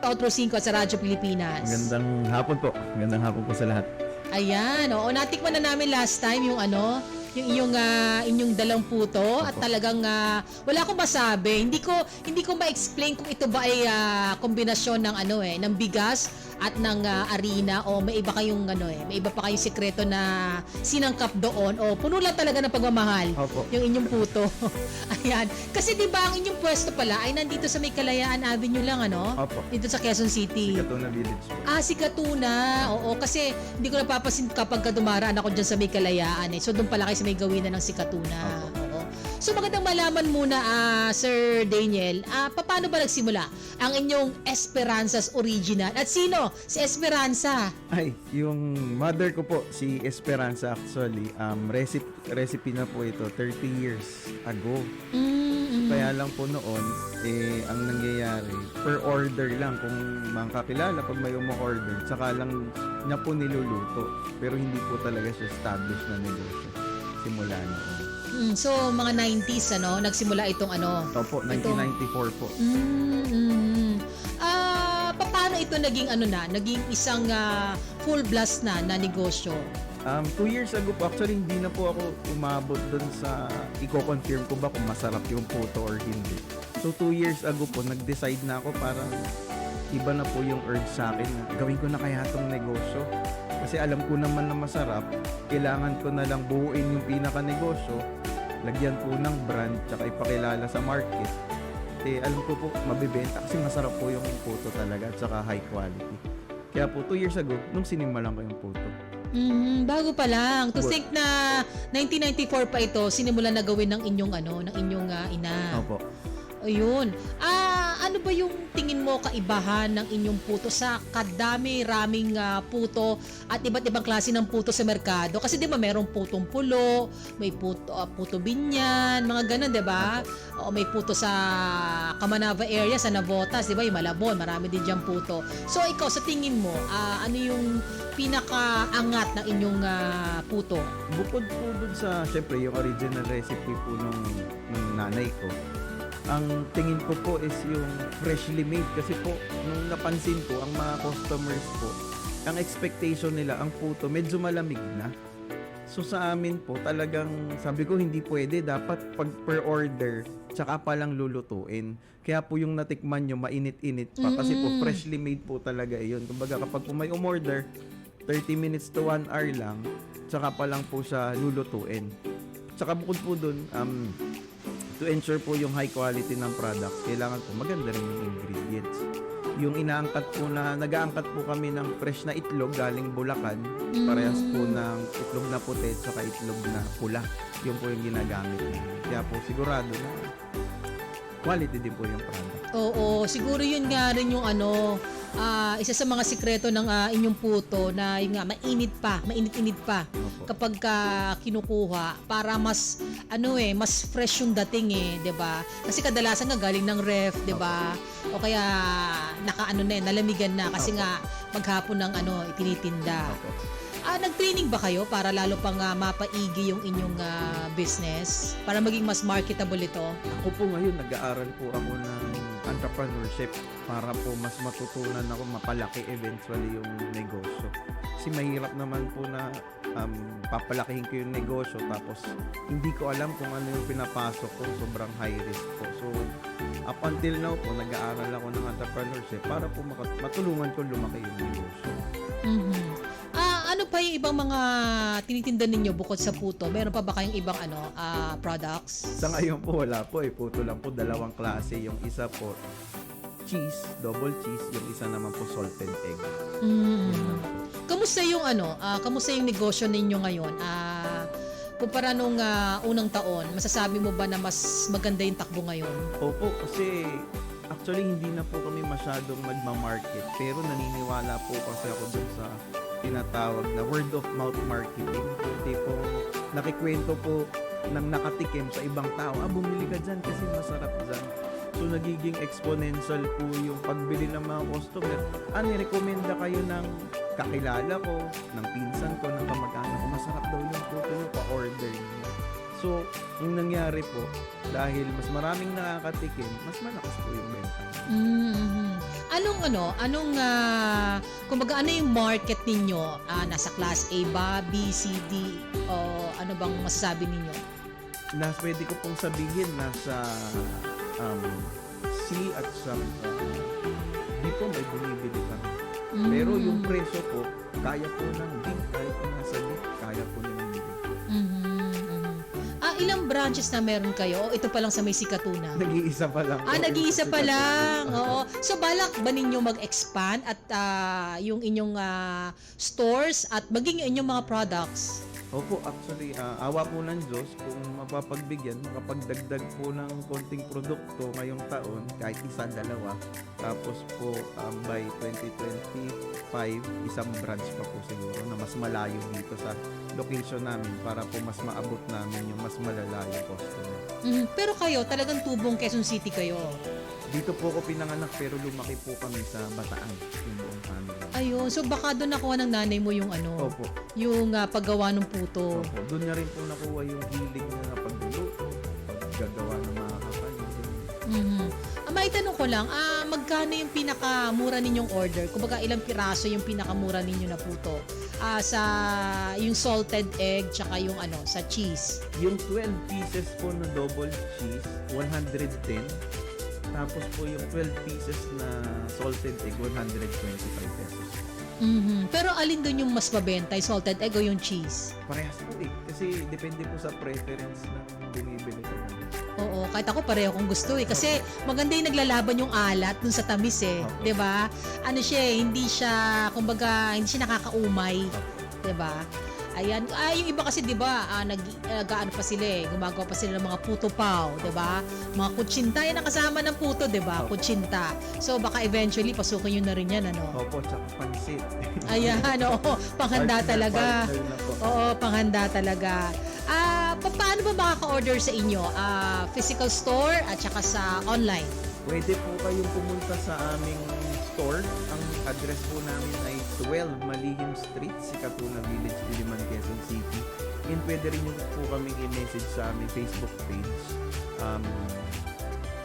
Outro 5 sa Radyo Pilipinas. Magandang hapon po. Magandang hapon po sa lahat. Ayan, oo, natikman na namin last time yung ano, yung inyong dalang puto at talagang wala akong masabi. Hindi ko ma-explain kung ito ba ay kombinasyon ng ng bigas at ng harina o may iba kayong may iba pa kayong sekreto na sinangkap doon o puno lang talaga ng pagmamahal. Opo. Yung inyong puto. Ayan. Kasi 'di ba ang inyong pwesto pala ay nandito sa May Kalayaan Avenue lang Opo. Dito sa Quezon City. Katuna Village. Si Katuna. Oo, kasi hindi ko napapansin kapag dumaraan ako dyan sa May Kalayaan So doon pala kayo sa may gawin na ng si Katuna. Oo. So magandang malaman muna, Sir Daniel, paano ba nagsimula ang inyong Esperanza's Original? At sino si Esperanza? Ay, yung mother ko po, si Esperanza actually, recipe na po ito 30 years ago. Kaya lang po noon, ang nangyayari, per order lang kung mga kakilala, pag may umu-order, saka lang niya po niluluto. Pero hindi po talaga siya established na negosyo. Simula noon. So mga 90s nagsimula itong Opo, 1994 po. Paano ito naging naging isang full blast na negosyo? 2 years ago po, actually hindi na po ako umabot dun sa i-confirm ko ba kung masarap yung puto or hindi. So 2 years ago po, nag-decide na ako parang iba na po yung urge sa akin. Gawin ko na kaya itong negosyo. Kasi alam ko naman na masarap, kailangan ko na lang buuin yung pinaka-negosyo, lagyan po ng brand, tsaka ipakilala sa market. Alam ko po, mabibenta kasi masarap po yung puto talaga, tsaka high quality. Kaya po, 2 years ago, nung sinimulan ko yung puto. Bago pa lang. To think na 1994 pa ito, sinimulan na gawin ng inyong ina. Opo. Ayun. Ano ba yung tingin mo kaibahan ng inyong puto sa kadami-raming puto at iba't ibang klase ng puto sa merkado? Kasi 'di ba merong putong pulo, may puto binyan, mga ganun, 'di ba? O may puto sa Kamanava area, sa Navotas, 'di ba? Yung Malabon, marami din diyan puto. So ikaw sa tingin mo, ano yung pinakaangat ng inyong puto? Bukod po dun sa, syempre, yung original recipe po nung nanay ko, ang tingin ko po is yung freshly made. Kasi po, nung napansin ko, ang mga customers po, ang expectation nila, ang puto, medyo malamig na. So sa amin po, talagang sabi ko hindi pwede. Dapat pag per order, tsaka pa lang lulutuin. Kaya po yung natikman nyo, mainit-init pa. Kasi po, freshly made po talaga yun. Kumbaga kapag po may umorder, 30 minutes to 1 hour lang, tsaka pa lang po siya lulutuin. Tsaka bukod po dun, to ensure po yung high quality ng product, kailangan po maganda rin yung ingredients. Yung inaangkat po nag-aangkat po kami ng fresh na itlog galing Bulacan, parehas po ng itlog na puti at saka itlog na pula. Yung po yung ginagamit namin. Kaya po sigurado na quality din po yung product. Oo, siguro yun nga rin yung isa sa mga sikreto ng inyong puto na yung nga mainit-init pa Opo. kapag kinukuha para mas mas fresh yung dating 'di ba? Kasi kadalasan nga galing ng ref, 'di ba? O kaya nalamigan na kasi Opo. nga maghapon ng itinitinda. Opo. Nag-training ba kayo para lalo pang mapaigi yung inyong business para maging mas marketable ito? Ako po ngayon, nag-aaral po ako ng entrepreneurship para po mas matutunan ako mapalaki eventually yung negosyo. Kasi mahirap naman po na papalakihin ko yung negosyo tapos hindi ko alam kung ano yung pinapasok ko, sobrang high risk po. So, up until now po, nag-aaral ako ng entrepreneurship para po matulungan ko lumaki yung negosyo. Ano pa yung ibang mga tinitinda ninyo bukod sa puto? Meron pa ba kayong ibang products? Sa ngayon po, wala po. Puto lang po, dalawang klase. Yung isa po, cheese, double cheese. Yung isa naman po, salted egg. Yun lang po. Kamusta yung kamusta yung negosyo ninyo ngayon? Kumpara nung unang taon, masasabi mo ba na mas maganda yung takbo ngayon? Opo, kasi actually hindi na po kami masyadong magma-market. Pero naniniwala po kasi ako dun sa tinatawag na word of mouth marketing. Tipong nakikwento po ng nakatikim sa ibang tao, bumili ka dyan kasi masarap dyan. So nagiging exponential po yung pagbili ng mga customer. Nirekomenda kayo ng kakilala ko, ng pinsan ko, ng kamag-anak ko, masarap daw yung puto nyo, pa-order niyo. So, yung nangyari po, dahil mas maraming nakakatikim, mas malakas po yung benta. Kumbaga ano yung market ninyo? Nasa class A ba, B, C, D, o ano bang masasabi ninyo? Pwede ko pong sabihin nasa C at sa D po may bumibili kami. Pero yung presyo po, kaya po ng D, kaya po nasa D, kaya po ng D. Ilang branches na meron kayo? O ito pa lang sa may Sikatuna? Nag-iisa pa lang. Nag-iisa pa lang. Oo. So, balak ba ninyo mag-expand at yung inyong stores at maging yung inyong mga products? Opo, actually, awa po ng Diyos kung mapapagbigyan, makapagdagdag po ng konting produkto ngayong taon, kahit isa, dalawa. Tapos po, by 2025, isang branch pa po siguro na mas malayo dito sa location namin para po mas maabot namin yung mas malalayong customer. Pero kayo, talagang tubong Quezon City kayo? Dito po ako pinanganak pero lumaki po kami sa Bataan, yung buong family. Ayun, so baka doon nakuha ng nanay mo yung Opo. yung paggawa ng puto. Opo. Doon na rin po nakuha yung hilig na pagluluto, paggagawa ng mga kakanin. Maitanong ko lang, magkano yung pinakamura ninyong order? Kumbaga ilang piraso yung pinakamura ninyo na puto? Sa yung salted egg tsaka yung sa cheese. Yung 12 pieces po na double cheese, 110. Tapos po yung 12 pieces na salted egg, 125 pesos. Pero alin doon yung mas mabenta, yung salted egg o yung cheese? Parehas po kasi depende po sa preference ng binibili ko. Oo, kahit ako pareho kong gusto kasi maganda yung naglalaban yung alat dun sa tamis Okay. 'di ba? Hindi siya nakakaumay, 'di ba? Ayan, yung iba kasi 'di ba, nag-aano pa sila gumagawa pa sila ng mga puto pao, 'di ba? Mga kutsinta yan ang kasama ng puto, 'di ba? Kutsinta. So baka eventually pasukin yun na rin yan, Opo, tsaka pansit. Ayan, oo, panghanda talaga. Oo, panghanda talaga. Paano ba makaka-order sa inyo? Physical store at saka sa online? Pwede po kayong pumunta sa aming store. Ang address po namin ay 12 Malihim Street, Sikatuna Village, Diliman, Quezon City. And pwede rin po kaming i-message sa aming Facebook page.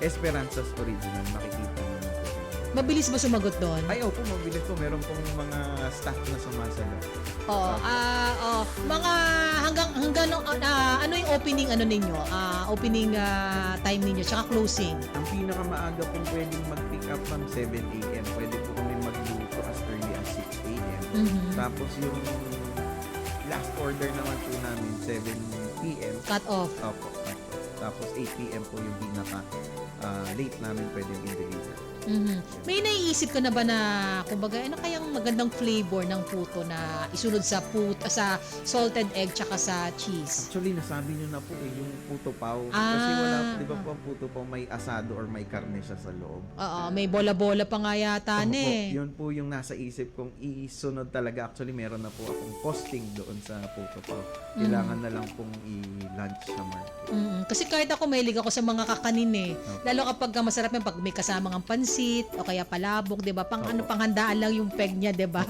Esperanzas Original, makikita niyo na po. Mabilis ba sumagot doon? Ay, opo, mabilis po. Meron pong mga staff na sumasalo. Oo. Mga hanggang ano yung opening ninyo? Opening time ninyo tsaka closing. Ang pinakamaaga pong pwedeng mag-pick up from 7 a.m. Pwede po kami magluto as early as 6 a.m. Tapos yung last order naman po namin, 7 p.m. Cut off. Opo. Tapos 8 p.m. po yung pinaka late namin pwedeng i-deliver. May naiisip ka na ba na kumbaga ano kayang magandang flavor ng puto na isunod sa salted egg tsaka sa cheese? Actually, nasabi nyo na po yung puto pao. Kasi wala, di ba po ang puto pao may asado or may karne siya sa loob. Oo, may bola-bola pa nga yata Yun po yung nasa isip kong isunod talaga. Actually, meron na po akong posting doon sa puto pao. Kailangan na lang pong i-lunch sa market. Kasi kahit ako mahilig ako sa mga kakanin Lalo kapag masarap yung pag may kasamang ang pansit o kaya palabok, 'di ba? Panghandaan lang yung peg niya, 'di ba?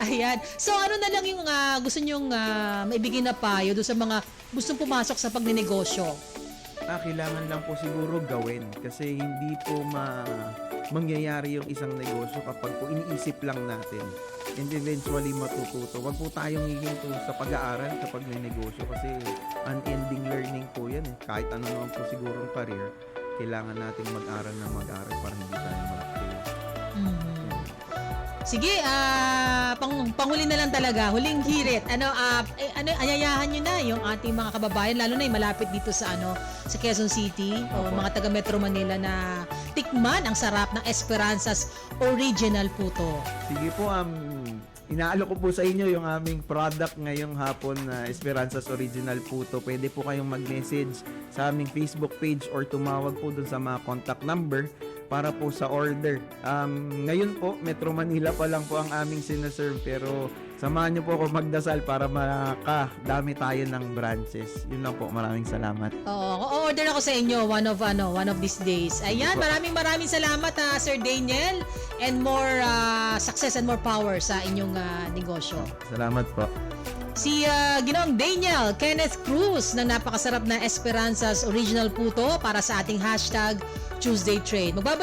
Ayan. So ano na lang yung gusto niyo maibigay na payo do sa mga gustong pumasok sa pagnenegosyo? Kailangan lang po siguro gawin kasi hindi po mangyayari yung isang negosyo kapag po iniisip lang natin and eventually matututo. Wag po tayong hihinto sa pag-aaral sa pagnenegosyo kasi unending learning po yan Kahit ano naman po siguro ang career, kailangan nating mag-aral na mag-aral para hindi tayo mag-fail. Sige, panghuli na lang talaga, huling hirit. Ayayahan nyo na yung ating mga kababayan, lalo na yung malapit dito sa sa Quezon City o mga taga Metro Manila na tikman ang sarap ng Esperanzas Original Puto. Sige po, inaalok ko po sa inyo yung aming product ngayong hapon na Esperanzas Original Puto. Pwede po kayong mag-message sa aming Facebook page or tumawag po dun sa mga contact number para po sa order. Ngayon po, Metro Manila pa lang po ang aming sinaserve pero samahan niyo po ako magdasal para makadami tayo ng branches. Yun lang po, maraming salamat. Oo, order ako sa inyo one of these days. Ayan, maraming salamat Sir Daniel and more success and more power sa inyong negosyo. Salamat po. Si Ginoong Daniel Kenneth Cruz ng napakasarap na Esperanzas Original Puto para sa ating #Tuesday Trade. Magbabalik